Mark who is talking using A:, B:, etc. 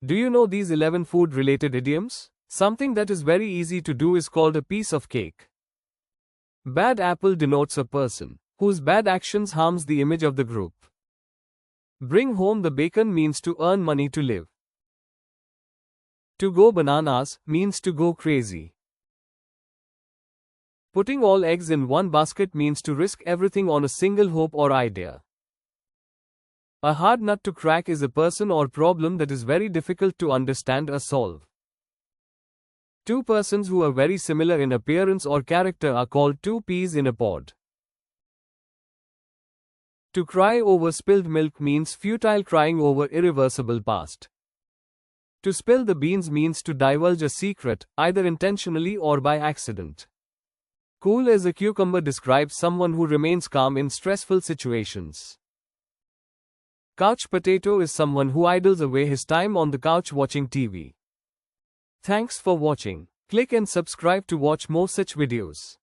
A: Do you know these 11 food-related idioms? Something that is very easy to do is called a piece of cake. Bad apple denotes a person whose bad actions harms the image of the group. Bring home the bacon means to earn money to live. To go bananas means to go crazy. Putting all eggs in one basket means to risk everything on a single hope or idea. A hard nut to crack is a person or problem that is very difficult to understand or solve. Two persons who are very similar in appearance or character are called two peas in a pod. To cry over spilled milk means futile crying over irreversible past. To spill the beans means to divulge a secret, either intentionally or by accident. Cool as a cucumber describes someone who remains calm in stressful situations. Couch potato is someone who idles away his time on the couch watching TV. Thanks for watching. Click and subscribe to watch more such videos.